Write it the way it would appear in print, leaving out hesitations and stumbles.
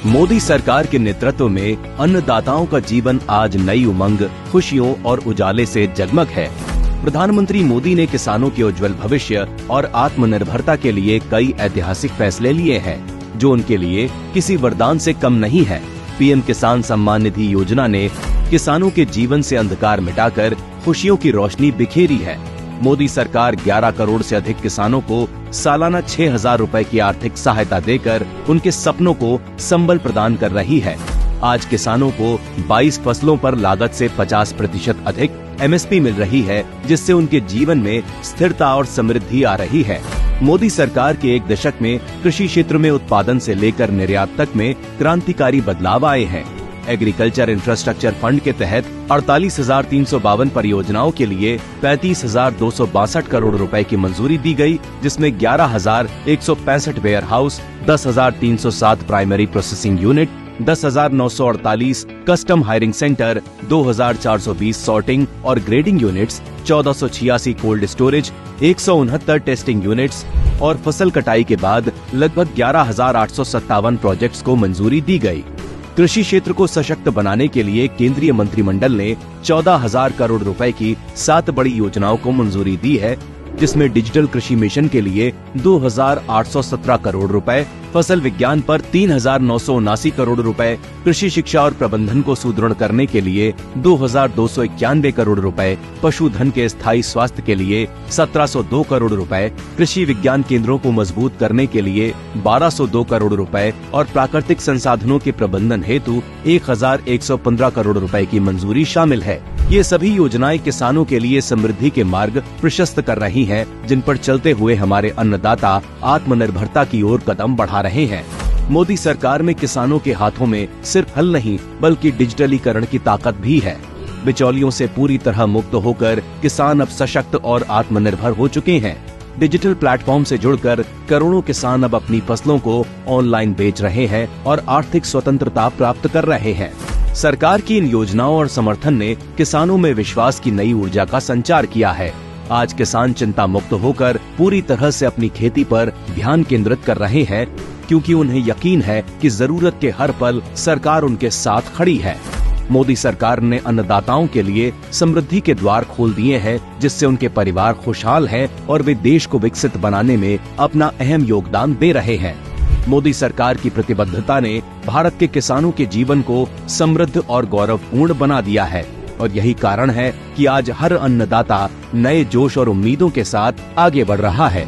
मोदी सरकार के नेतृत्व में अन्नदाताओं का जीवन आज नई उमंग, खुशियों और उजाले से जगमग है। प्रधानमंत्री मोदी ने किसानों के उज्जवल भविष्य और आत्मनिर्भरता के लिए कई ऐतिहासिक फैसले लिए हैं, जो उनके लिए किसी वरदान से कम नहीं है। पीएम किसान सम्मान निधि योजना ने किसानों के जीवन से अंधकार मिटाकर खुशियों की रोशनी बिखेरी है। मोदी सरकार 11 करोड़ से अधिक किसानों को सालाना 6,000 रुपए की आर्थिक सहायता देकर उनके सपनों को संबल प्रदान कर रही है। आज किसानों को 22 फसलों पर लागत से 50% अधिक एमएसपी मिल रही है, जिससे उनके जीवन में स्थिरता और समृद्धि आ रही है। मोदी सरकार के एक दशक में कृषि क्षेत्र में उत्पादन से लेकर निर्यात तक में क्रांतिकारी बदलाव आए हैं। एग्रीकल्चर इंफ्रास्ट्रक्चर फंड के तहत 48,352 परियोजनाओं के लिए 35,262 करोड़ रुपए की मंजूरी दी गई, जिसमें 11,165 warehouse, 10,307 primary processing unit, 10,948 custom hiring centre, 2,420 sorting और grading units, 1,486 cold storage, 169 testing units और फसल कटाई के बाद लगभग 11,857 प्रोजेक्ट्स को मंजूरी दी गई। कृषि क्षेत्र को सशक्त बनाने के लिए केंद्रीय मंत्रिमंडल ने 14,000 करोड़ रुपए की 7 बड़ी योजनाओं को मंजूरी दी है, जिसमें डिजिटल कृषि मिशन के लिए 2,817 करोड़ रुपए, फसल विज्ञान पर 3,979 करोड़ रुपए, कृषि शिक्षा और प्रबंधन को सुदृढ़ करने के लिए 2,291 करोड़ रुपए, पशुधन के स्थायी स्वास्थ्य के लिए 1,702 करोड़ रुपए, कृषि विज्ञान केंद्रों को मजबूत करने के लिए 1,202 करोड़ रुपए और प्राकृतिक संसाधनों के प्रबंधन हेतु 1,115 करोड़ रुपए की मंजूरी शामिल है। ये सभी योजनाएं किसानों के लिए समृद्धि के मार्ग प्रशस्त कर रही हैं, जिन पर चलते हुए हमारे अन्नदाता आत्मनिर्भरता की ओर कदम बढ़ा रहे हैं। मोदी सरकार में किसानों के हाथों में सिर्फ हल नहीं, बल्कि डिजिटलीकरण की ताकत भी है। बिचौलियों से पूरी तरह मुक्त होकर किसान अब सशक्त और आत्मनिर्भर हो चुके हैं। डिजिटल प्लेटफॉर्म से जुड़कर करोड़ों किसान अब अपनी फसलों को ऑनलाइन बेच रहे हैं और आर्थिक स्वतंत्रता प्राप्त कर रहे हैं। सरकार की इन योजनाओं और समर्थन ने किसानों में विश्वास की नई ऊर्जा का संचार किया है। आज किसान चिंता मुक्त होकर पूरी तरह से अपनी खेती पर ध्यान केंद्रित कर रहे हैं, क्योंकि उन्हें यकीन है कि जरूरत के हर पल सरकार उनके साथ खड़ी है। मोदी सरकार ने अन्नदाताओं के लिए समृद्धि के द्वार खोल दिए हैं, जिससे उनके परिवार खुशहाल हैं और वे देश को विकसित बनाने में अपना अहम योगदान दे रहे हैं। मोदी सरकार की प्रतिबद्धता ने भारत के किसानों के जीवन को समृद्ध और गौरवपूर्ण बना दिया है, और यही कारण है कि आज हर अन्नदाता नए जोश और उम्मीदों के साथ आगे बढ़ रहा है।